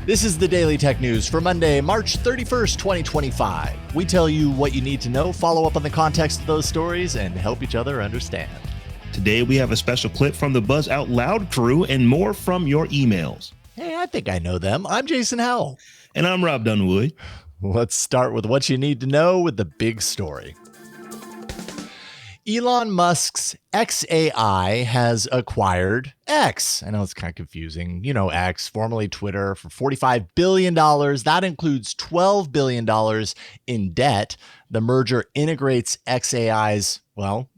This is the Daily Tech News for Monday, March 31st, 2025. We tell you what you need to know, follow up on the context of those stories, and help each other understand. Today, we have a special clip from the Buzz Out Loud crew and more from your emails. Hey, I think I know them. I'm Jason Howell. And I'm Robb Dunewood. Let's start with what you need to know with the big story. Elon Musk's xAI has acquired X. I know it's kind of confusing. You know, X, formerly Twitter, for $45 billion. That includes $12 billion in debt. The merger integrates xAI's,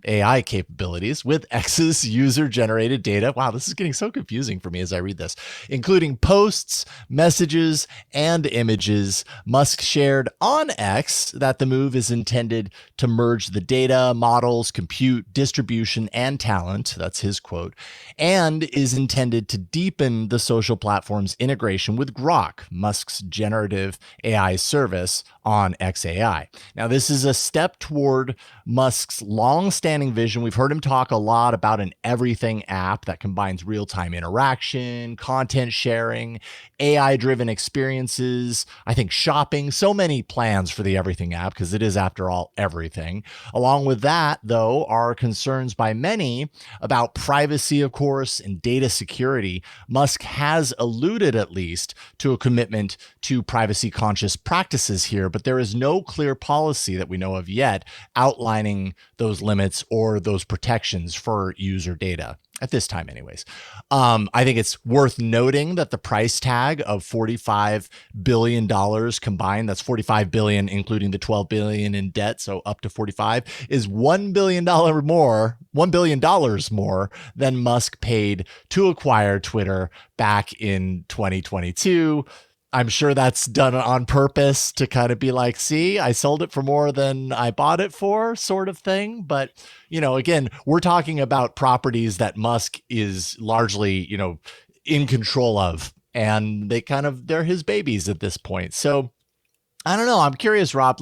AI capabilities with X's user-generated data. Wow, this is getting so confusing for me as I read this, including posts, messages, and images. Musk shared on X that the move is intended to merge the data, models, compute, distribution, and talent, that's his quote, and is intended to deepen the social platform's integration with Grok, Musk's generative AI service on xAI. Now, this is a step toward Musk's long-standing vision. We've heard him talk a lot about an everything app that combines real-time interaction, content sharing, AI-driven experiences, I think shopping, so many plans for the everything app because it is, after all, everything. Along with that, though, are concerns by many about privacy, of course, and data security. Musk has alluded, at least, to a commitment to privacy-conscious practices here, but there is no clear policy that we know of yet outlining those limits or those protections for user data. At this time, anyways. I think it's worth noting that the price tag of $45 billion combined, that's $45 billion, including the $12 billion in debt, so up to 45, is $1 billion more than Musk paid to acquire Twitter back in 2022. I'm sure that's done on purpose to kind of be like, see, I sold it for more than I bought it for, sort of thing. But, again, we're talking about properties that Musk is largely, in control of, and they're his babies at this point. So I don't know. I'm curious, Rob,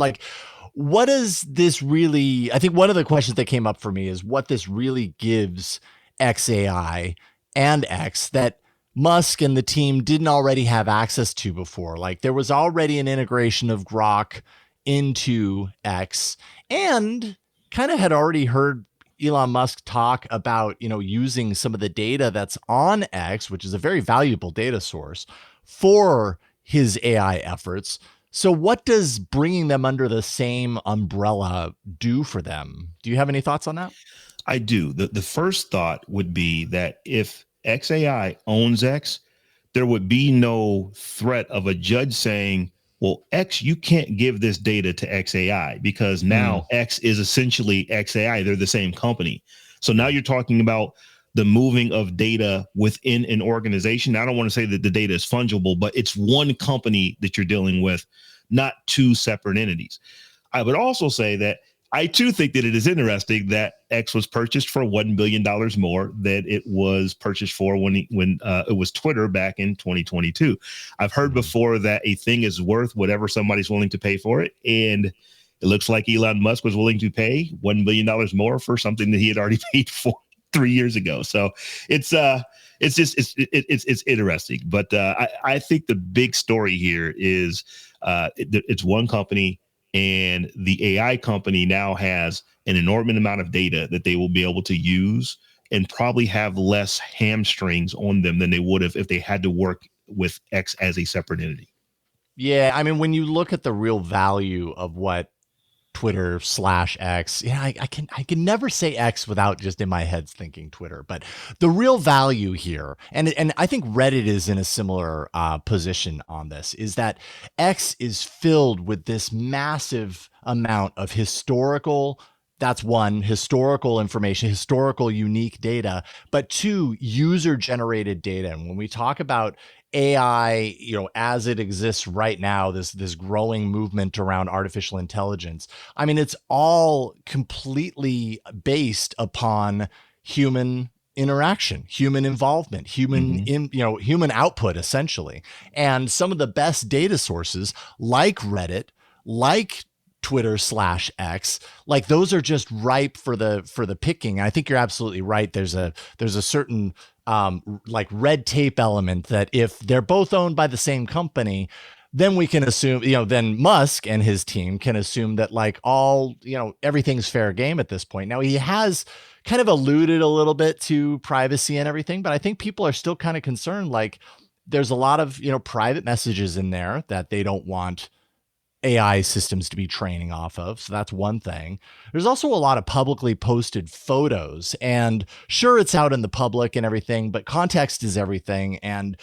what does this really, I think one of the questions that came up for me is what this really gives xAI and X that Musk and the team didn't already have access to before. Like, there was already an integration of Grok into X, and kind of had already heard Elon Musk talk about, using some of the data that's on X, which is a very valuable data source, for his AI efforts. So what does bringing them under the same umbrella do for them? Do you have any thoughts on that? I do. The first thought would be that if xAI owns X, there would be no threat of a judge saying, well, X, you can't give this data to xAI because now X is essentially xAI. They're the same company. So now you're talking about the moving of data within an organization. I don't want to say that the data is fungible, but it's one company that you're dealing with, not two separate entities. I would also say that I too think that it is interesting that X was purchased for $1 billion more than it was purchased for when it was Twitter back in 2022. I've heard before that a thing is worth whatever somebody's willing to pay for it. And it looks like Elon Musk was willing to pay $1 billion more for something that he had already paid for 3 years ago. So it's interesting. But I think the big story here is it's one company. And the AI company now has an enormous amount of data that they will be able to use and probably have less hamstrings on them than they would have if they had to work with X as a separate entity. Yeah, I mean, when you look at the real value of what Twitter/X, I can never say X without just in my head thinking Twitter, but the real value here, and I think Reddit is in a similar position on this, is that X is filled with this massive amount of historical information, historical unique data, but two, user-generated data. And when we talk about AI, as it exists right now, this growing movement around artificial intelligence, I mean, it's all completely based upon human interaction, human involvement, human output, essentially. And some of the best data sources, like Reddit, like Twitter/X, those are just ripe for the picking. I think you're absolutely right. There's a certain like red tape element that if they're both owned by the same company, then we can assume, then Musk and his team can assume that like all, everything's fair game at this point. Now he has kind of alluded a little bit to privacy and everything, but I think people are still kind of concerned. Like there's a lot of, private messages in there that they don't want AI systems to be training off of. So that's one thing. There's also a lot of publicly posted photos, and sure, it's out in the public and everything, but context is everything. And,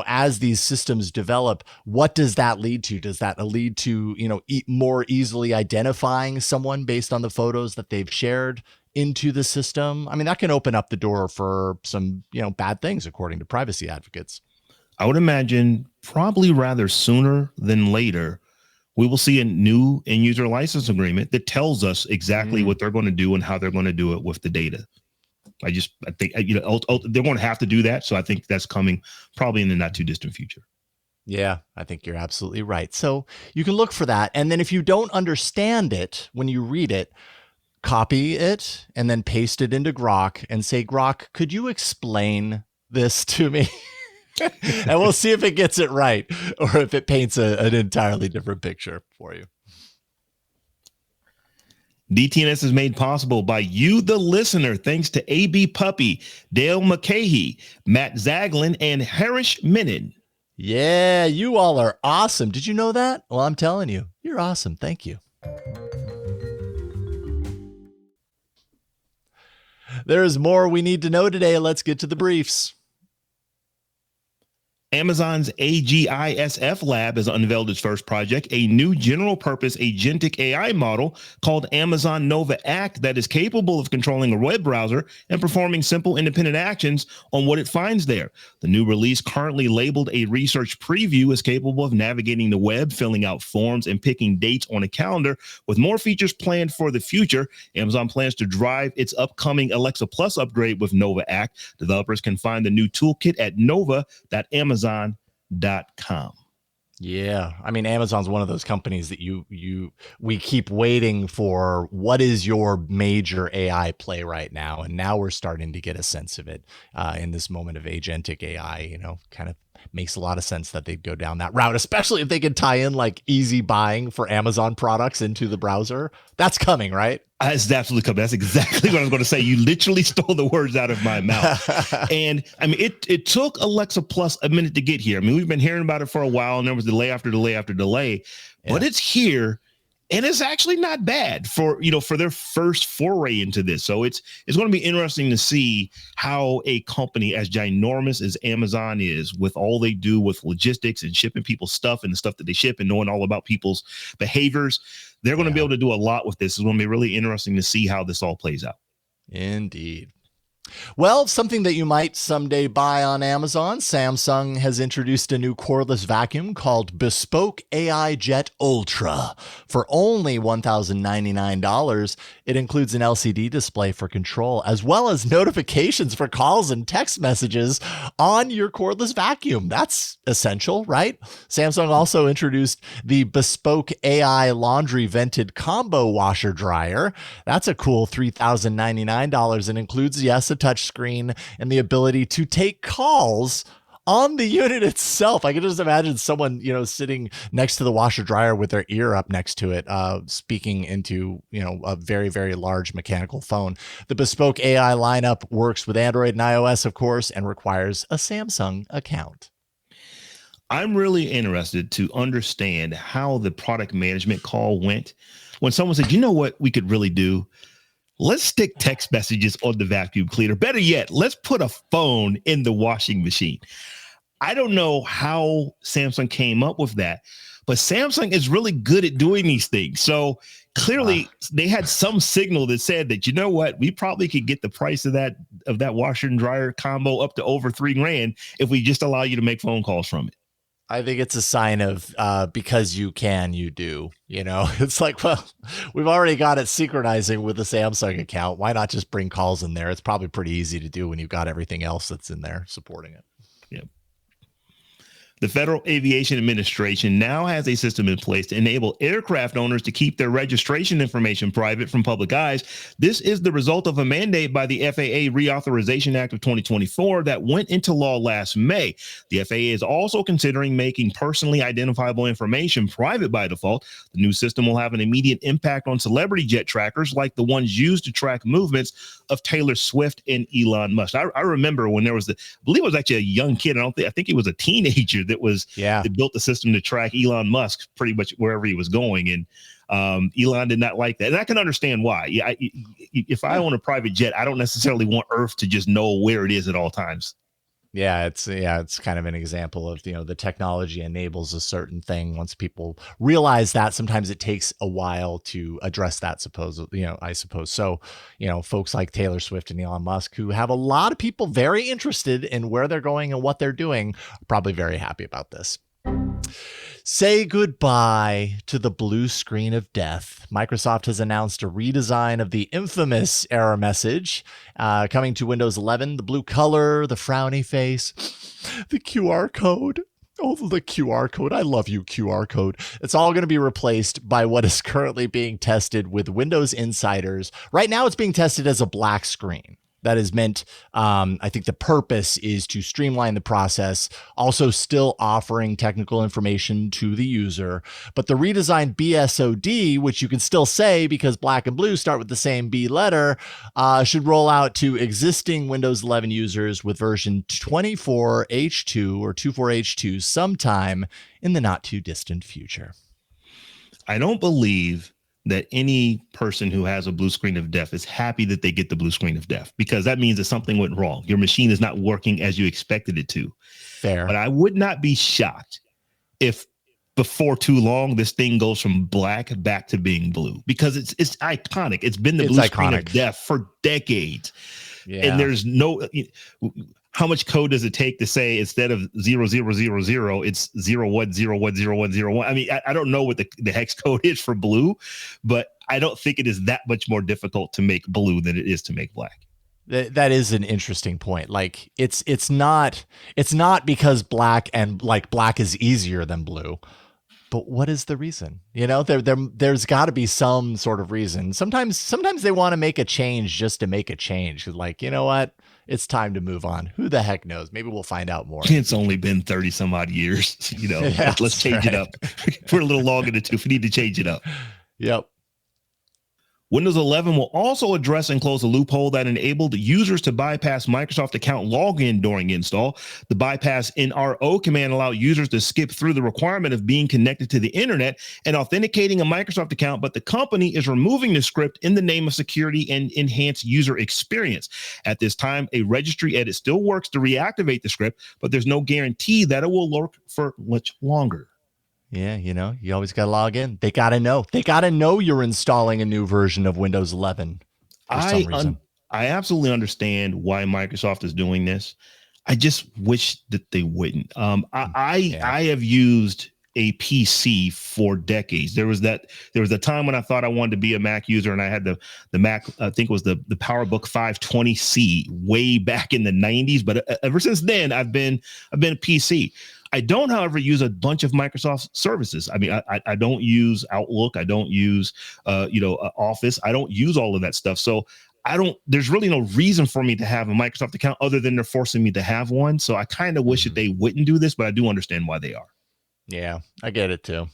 as these systems develop, what does that lead to? Does that lead to, more easily identifying someone based on the photos that they've shared into the system? I mean, that can open up the door for some, bad things, according to privacy advocates. I would imagine probably rather sooner than later, we will see a new end user license agreement that tells us exactly what they're going to do and how they're going to do it with the data. I think, they're going to have to do that. So I think that's coming probably in the not too distant future. Yeah, I think you're absolutely right. So you can look for that. And then if you don't understand it when you read it, copy it and then paste it into Grok and say, Grok, could you explain this to me? And we'll see if it gets it right or if it paints an entirely different picture for you. DTNS is made possible by you, the listener, thanks to AB Puppy, Dale McCahey, Matt Zaglin, and Harish Menon. Yeah, you all are awesome. Did you know that? Well, I'm telling you, you're awesome. Thank you. There is more we need to know today. Let's get to the briefs. Amazon's AGISF lab has unveiled its first project, a new general-purpose agentic AI model called Amazon Nova Act that is capable of controlling a web browser and performing simple independent actions on what it finds there. The new release, currently labeled a research preview, is capable of navigating the web, filling out forms, and picking dates on a calendar. With more features planned for the future, Amazon plans to drive its upcoming Alexa Plus upgrade with Nova Act. Developers can find the new toolkit at nova.amazon.com. Yeah. I mean, Amazon's one of those companies that we keep waiting for. What is your major AI play right now? And now we're starting to get a sense of it in this moment of agentic AI, kind of makes a lot of sense that they'd go down that route, especially if they could tie in like easy buying for Amazon products into the browser. That's coming, right? It's absolutely coming. That's exactly what I was going to say. You literally stole the words out of my mouth. And I mean, it took Alexa Plus a minute to get here. I mean, we've been hearing about it for a while, and there was delay after delay after delay, but it's here. And it's actually not bad for their first foray into this. So it's going to be interesting to see how a company as ginormous as Amazon is, with all they do with logistics and shipping people's stuff and the stuff that they ship and knowing all about people's behaviors, they're going to be able to do a lot with this. It's going to be really interesting to see how this all plays out. Indeed. Well, something that you might someday buy on Amazon, Samsung has introduced a new cordless vacuum called Bespoke AI Jet Ultra for only $1,099. It includes an LCD display for control, as well as notifications for calls and text messages on your cordless vacuum. That's essential, right? Samsung also introduced the Bespoke AI Laundry Vented Combo Washer Dryer. That's a cool $3,099 and includes, yes, a touch screen and the ability to take calls on the unit itself. I can just imagine someone, sitting next to the washer dryer with their ear up next to it, speaking into, a very, very large mechanical phone. The Bespoke AI lineup works with Android and iOS, of course, and requires a Samsung account. I'm really interested to understand how the product management call went when someone said, you know what we could really do? Let's stick text messages on the vacuum cleaner. Better yet, let's put a phone in the washing machine. I don't know how Samsung came up with that, but Samsung is really good at doing these things. So clearly they had some signal that said that, you know what, we probably could get the price of that washer and dryer combo up to over $3,000 if we just allow you to make phone calls from it. I think it's a sign of because you can, you do. It's like, well, we've already got it synchronizing with the Samsung account. Why not just bring calls in there? It's probably pretty easy to do when you've got everything else that's in there supporting it. Yeah. The Federal Aviation Administration now has a system in place to enable aircraft owners to keep their registration information private from public eyes. This is the result of a mandate by the FAA Reauthorization Act of 2024 that went into law last May. The FAA is also considering making personally identifiable information private by default. The new system will have an immediate impact on celebrity jet trackers like the ones used to track movements of Taylor Swift and Elon Musk. I remember when there was I believe it was actually a young kid. I think he was a teenager that built the system to track Elon Musk pretty much wherever he was going. And Elon did not like that. And I can understand why. If I own a private jet, I don't necessarily want Earth to just know where it is at all times. It's kind of an example of, the technology enables a certain thing. Once people realize that, sometimes it takes a while to address that, I suppose. So, folks like Taylor Swift and Elon Musk, who have a lot of people very interested in where they're going and what they're doing, are probably very happy about this. Say goodbye to the blue screen of death. Microsoft has announced a redesign of the infamous error message coming to Windows 11. The blue color, the frowny face, the QR code. Oh, the QR code. I love you, QR code. It's all going to be replaced by what is currently being tested with Windows Insiders. Right now, it's being tested as a black screen. That is meant, I think the purpose is to streamline the process, also still offering technical information to the user. But the redesigned BSOD, which you can still say because black and blue start with the same B letter, should roll out to existing Windows 11 users with version 24H2 or 24H2 sometime in the not too distant future. I don't believe that any person who has a blue screen of death is happy that they get the blue screen of death, because that means that something went wrong. Your machine is not working as you expected it to. Fair. But I would not be shocked if before too long this thing goes from black back to being blue, because it's iconic. It's been the blue screen of death for decades. Yeah. And there's no, how much code does it take to say instead of 0000, it's 01010101? I mean, I don't know what the hex code is for blue, but I don't think it is that much more difficult to make blue than it is to make black. That is an interesting point. Like it's not because black is easier than blue. But what is the reason? There's got to be some sort of reason. Sometimes they want to make a change just to make a change. Like, you know what? It's time to move on. Who the heck knows? Maybe we'll find out more. It's only been 30 some odd years. Yeah, let's change it up. We're a little long in the tooth. We need to change it up. Yep. Windows 11 will also address and close a loophole that enabled users to bypass Microsoft account login during install. The bypass NRO command allowed users to skip through the requirement of being connected to the internet and authenticating a Microsoft account, but the company is removing the script in the name of security and enhanced user experience. At this time, a registry edit still works to reactivate the script, but there's no guarantee that it will work for much longer. Yeah, you always got to log in. They got to know. They got to know you're installing a new version of Windows 11 for some reason. I absolutely understand why Microsoft is doing this. I just wish that they wouldn't. I have used a PC for decades. There was a time when I thought I wanted to be a Mac user, and I had the Mac, I think it was the PowerBook 520C way back in the 90s. But ever since then, I've been a PC. I don't, however, use a bunch of Microsoft services. I mean, I don't use Outlook. I don't use, Office. I don't use all of that stuff. So there's really no reason for me to have a Microsoft account other than they're forcing me to have one. So I kind of wish that they wouldn't do this, but I do understand why they are. Yeah, I get it too.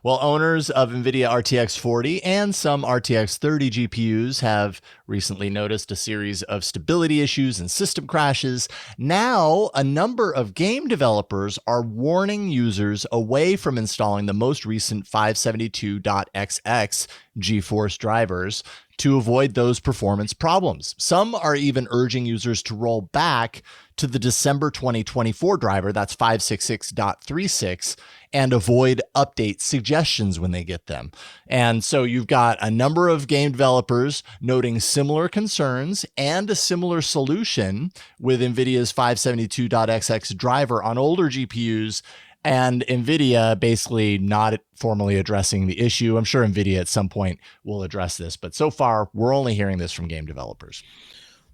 Well, owners of NVIDIA RTX 40 and some RTX 30 GPUs have recently noticed a series of stability issues and system crashes. Now, a number of game developers are warning users away from installing the most recent 572.xx GeForce drivers to avoid those performance problems. Some are even urging users to roll back to the December 2024 driver, that's 566.36, and avoid update suggestions when they get them. And so you've got a number of game developers noting similar concerns and a similar solution with NVIDIA's 572.xx driver on older GPUs, and NVIDIA basically not formally addressing the issue. I'm sure NVIDIA at some point will address this, but so far we're only hearing this from game developers.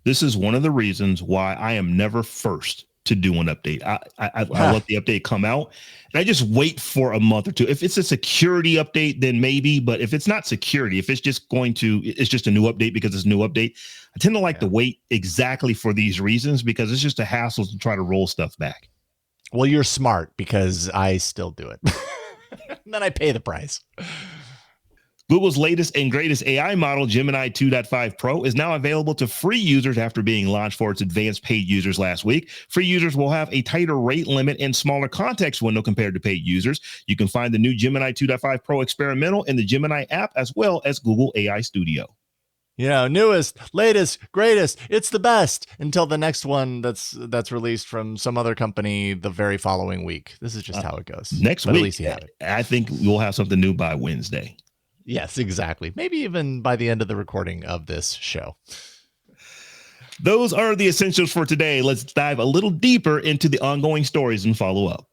This is one of the reasons why I am never first to do an update. I let the update come out, and I just wait for a month or two. If it's a security update, then maybe. But if it's not security, if it's just it's just a new update because it's a new update, I tend to like to wait exactly for these reasons because it's just a hassle to try to roll stuff back. Well, you're smart because I still do it. And then I pay the price. Google's latest and greatest AI model, Gemini 2.5 Pro, is now available to free users after being launched for its advanced paid users last week. Free users will have a tighter rate limit and smaller context window compared to paid users. You can find the new Gemini 2.5 Pro experimental in the Gemini app as well as Google AI Studio. You know, newest, latest, greatest. It's the best until the next one that's released from some other company the very following week. This is just how it goes. Next week, at least you have it. I think we'll have something new by Wednesday. Yes, exactly. Maybe even by the end of the recording of this show. Those are the essentials for today. Let's dive a little deeper into the ongoing stories and follow up.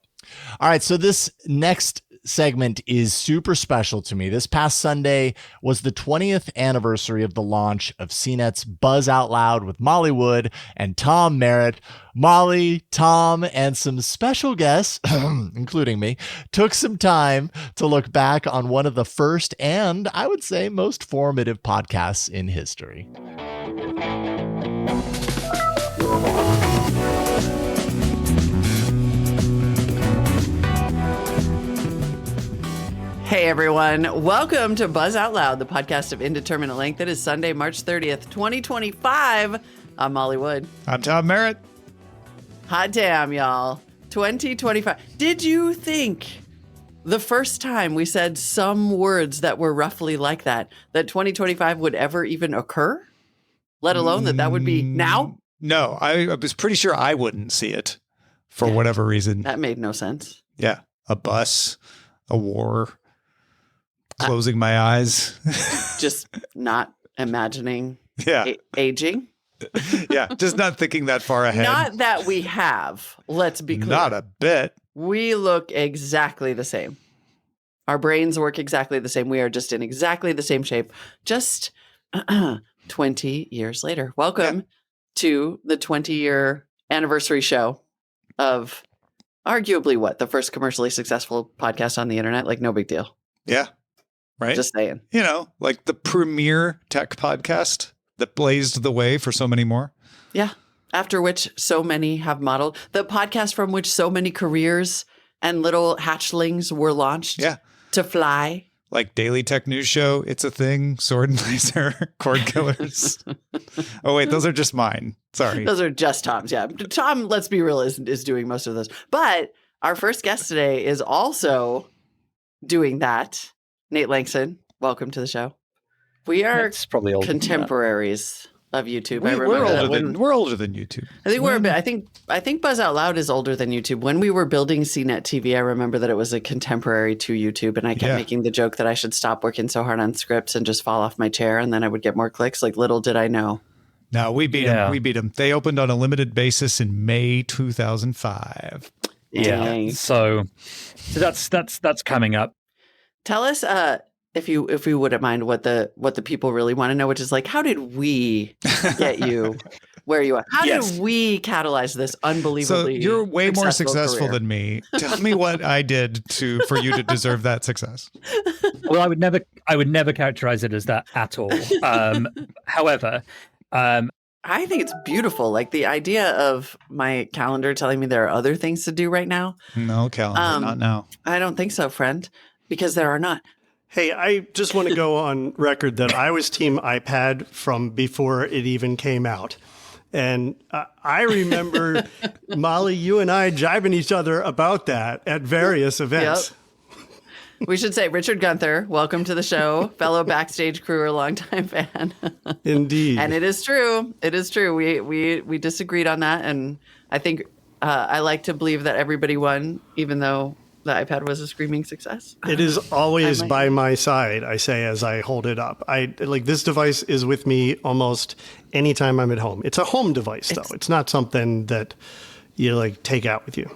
All right. So this next segment is super special to me. This past Sunday was the 20th anniversary of the launch of CNET's Buzz Out Loud with Molly Wood and Tom Merritt. Molly, Tom, and some special guests, including me, took some time to look back on one of the first and, I would say, most formative podcasts in history. Hey everyone, welcome to Buzz Out Loud, the podcast of indeterminate length. It is Sunday, March 30th, 2025. I'm Molly Wood. I'm Tom Merritt. Hot damn, y'all. 2025. Did you think the first time we said some words that were roughly like that 2025 would ever even occur? Let alone that would be now? No, I was pretty sure I wouldn't see it for whatever reason. That made no sense. Yeah. A bus, a war, closing my eyes. Just not imagining aging. Yeah, just not thinking that far ahead. Not that we have, let's be clear. Not a bit. We look exactly the same. Our brains work exactly the same. We are just in exactly the same shape, just 20 years later. Welcome to the 20-year anniversary show of arguably the first commercially successful podcast on the internet. Like, no big deal. Yeah, right? Just saying. You know, like the premier tech podcast that blazed the way for so many more. Yeah. After which so many have modeled. The podcast from which so many careers and little hatchlings were launched to fly. Like Daily Tech News Show, It's a Thing, Sword and Laser, Cord Killers. Oh, wait, those are just mine. Sorry. Those are just Tom's, yeah. Tom, let's be real, is doing most of those. But our first guest today is also doing that. Nate Langston, welcome to the show. We are probably contemporaries of YouTube. We're older than YouTube. I think we're a bit. I think Buzz Out Loud is older than YouTube. When we were building CNET TV, I remember that it was a contemporary to YouTube, and I kept making the joke that I should stop working so hard on scripts and just fall off my chair, and then I would get more clicks. Like, little did I know. No, we beat them. We beat them. They opened on a limited basis in May 2005. Dang. Yeah. So that's coming up. Tell us, if you wouldn't mind, what the people really want to know, which is like, how did we get you where you are? How did we catalyze this unbelievably? So you're way more successful career? than me. Tell me what I did for you to deserve that success. Well, I would never characterize it as that at all. However, I think it's beautiful. Like the idea of my calendar telling me there are other things to do right now. No calendar, not now. I don't think so, friend, because there are not. Hey, I just want to go on record that I was team iPad from before it even came out. And I remember, Molly, you and I jibing each other about that at various events. Yep. We should say Richard Gunther, welcome to the show, fellow backstage crew, longtime fan. Indeed. And it is true. It is true. We disagreed on that. And I think I like to believe that everybody won, even though the iPad was a screaming success. It is always by my side, I say, as I hold it up. This device is with me almost anytime I'm at home. It's a home device, though. It's not something that you take out with you.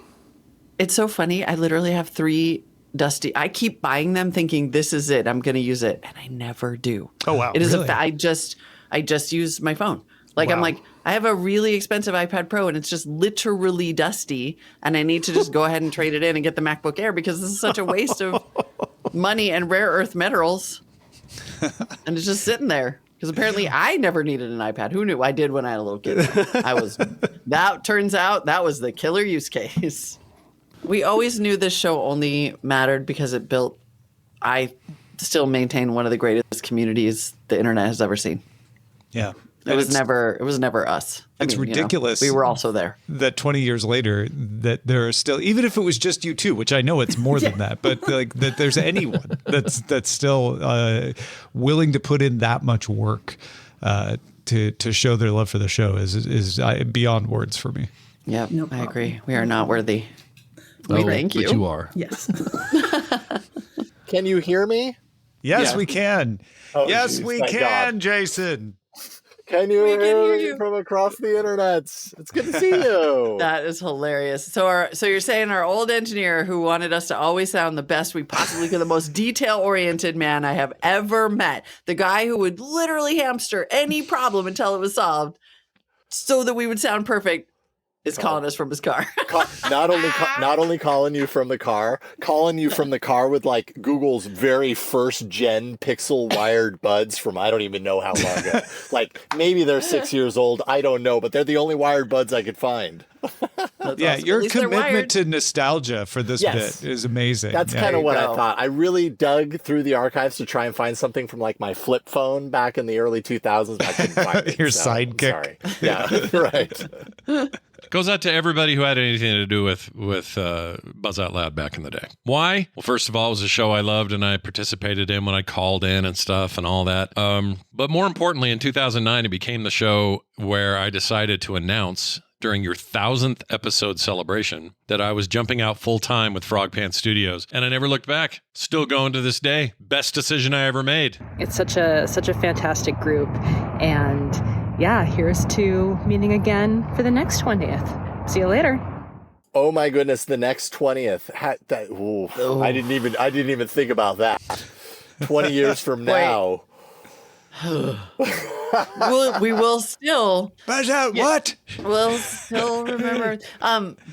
It's so funny. I literally have 3 dusty. I keep buying them thinking this is it. I'm going to use it. And I never do. Oh, wow. It is really? I just use my phone. Like, Wow. I'm like, I have a really expensive iPad Pro and it's just literally dusty. And I need to just go ahead and trade it in and get the MacBook Air because this is such a waste of money and rare earth minerals. And it's just sitting there. Because apparently I never needed an iPad. Who knew? I did when I had a little kid. That turns out that was the killer use case. We always knew this show only mattered because it built, I still maintain, one of the greatest communities the internet has ever seen. Yeah. It was never us. It's ridiculous. We were also there. That 20 years later, that there are still, even if it was just you two, which I know it's more than that, but like that there's anyone that's still willing to put in that much work to show their love for the show is beyond words for me. Yeah, I agree. We are not worthy. Thank you. But you are. Yes. Can you hear me? Yes, we can. Oh, yes, geez, we thank can, God. Jason. Can you We can hear hear me you. from across the internet? It's good to see you. That is hilarious. So you're saying our old engineer who wanted us to always sound the best we possibly could, the most detail-oriented man I have ever met, the guy who would literally hamster any problem until it was solved so that we would sound perfect, is calling us from his car. Not only calling you from the car, calling you from the car with like Google's very first gen Pixel wired buds from I don't even know how long ago. Like maybe they're 6 years old. I don't know, but they're the only wired buds I could find. Yeah, awesome. your At least they're commitment wired. to nostalgia for this Yes. bit is amazing. That's Yeah. kind of what I go. thought. I really dug through the archives to try and find something from like my flip phone back in the early 2000s. But I couldn't find it. Your so I'm sidekick. sorry. Yeah, right. Goes out to everybody who had anything to do with Buzz Out Loud back in the day. Why? Well, first of all, it was a show I loved and I participated in when I called in and stuff and all that. But more importantly, in 2009, it became the show where I decided to announce during your 1,000th episode celebration that I was jumping out full time with Frog Pants Studios, and I never looked back. Still going to this day. Best decision I ever made. It's such a fantastic group, and yeah, here's to meeting again for the next 20th. See you later. Oh my goodness, the next 20th. I didn't even think about that. 20 years from now. We will still. Buzz out, what? We'll still remember.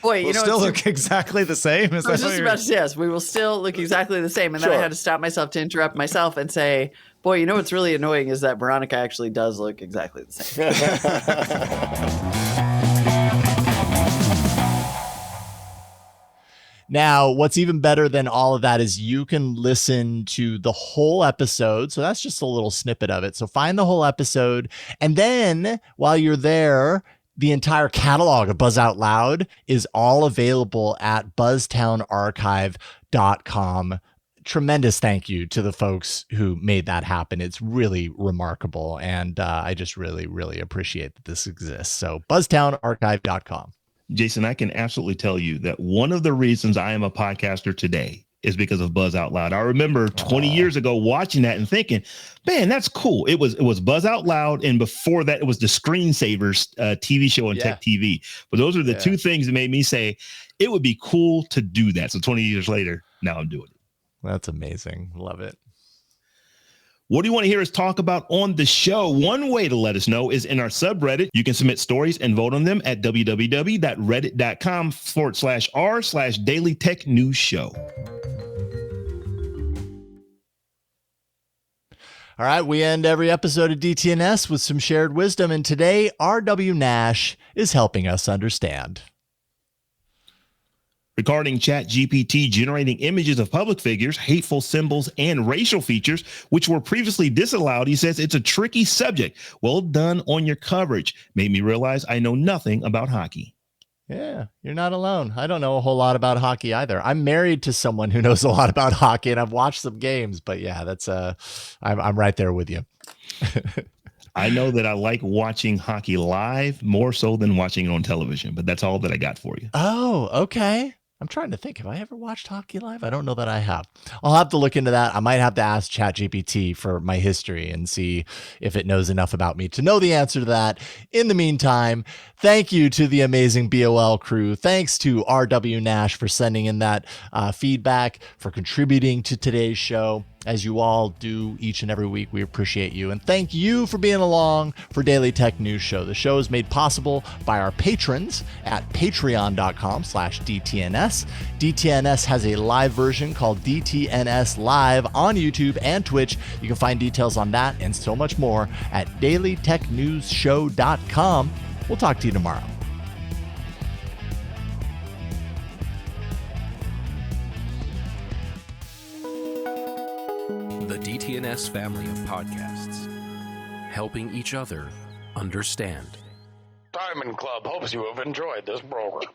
Boy, you We'll know, still it's- look exactly the same. Is I was that what just you're- about to say, yes, we will still look exactly the same. And then I Sure. had to stop myself to interrupt myself and say, boy, you know what's really annoying is that Veronica actually does look exactly the same. Now, what's even better than all of that is you can listen to the whole episode. So that's just a little snippet of it. So find the whole episode. And then while you're there, the entire catalog of Buzz Out Loud is all available at buzztownarchive.com. Tremendous thank you to the folks who made that happen. It's really remarkable. And I just really, really appreciate that this exists. So buzztownarchive.com. Jason, I can absolutely tell you that one of the reasons I am a podcaster today is because of Buzz Out Loud. I remember 20 years ago watching that and thinking, man, that's cool. It was Buzz Out Loud, and before that, it was the Screensavers TV show on Tech TV. But those are the two things that made me say it would be cool to do that. So 20 years later, now I'm doing it. That's amazing. Love it. What do you want to hear us talk about on the show? One way to let us know is in our subreddit. You can submit stories and vote on them at www.reddit.com/r/Daily Tech News Show. All right, we end every episode of DTNS with some shared wisdom, and today R.W. Nash is helping us understand. Regarding ChatGPT generating images of public figures, hateful symbols, and racial features, which were previously disallowed, he says it's a tricky subject. Well done on your coverage. Made me realize I know nothing about hockey. Yeah, you're not alone. I don't know a whole lot about hockey either. I'm married to someone who knows a lot about hockey, and I've watched some games. But yeah, that's I'm right there with you. I know that I like watching hockey live more so than watching it on television, but that's all that I got for you. Oh, okay. I'm trying to think. Have I ever watched hockey live? I don't know that I have. I'll have to look into that. I might have to ask ChatGPT for my history and see if it knows enough about me to know the answer to that. In the meantime, thank you to the amazing BOL crew. Thanks to RW Nash for sending in that feedback, for contributing to today's show. as you all do each and every week. We appreciate you. And thank you for being along for Daily Tech News Show. The show is made possible by our patrons at patreon.com/DTNS. DTNS has a live version called DTNS Live on YouTube and Twitch. You can find details on that and so much more at dailytechnewsshow.com. We'll talk to you tomorrow. The DTNS family of podcasts, helping each other understand. Diamond Club hopes you have enjoyed this program.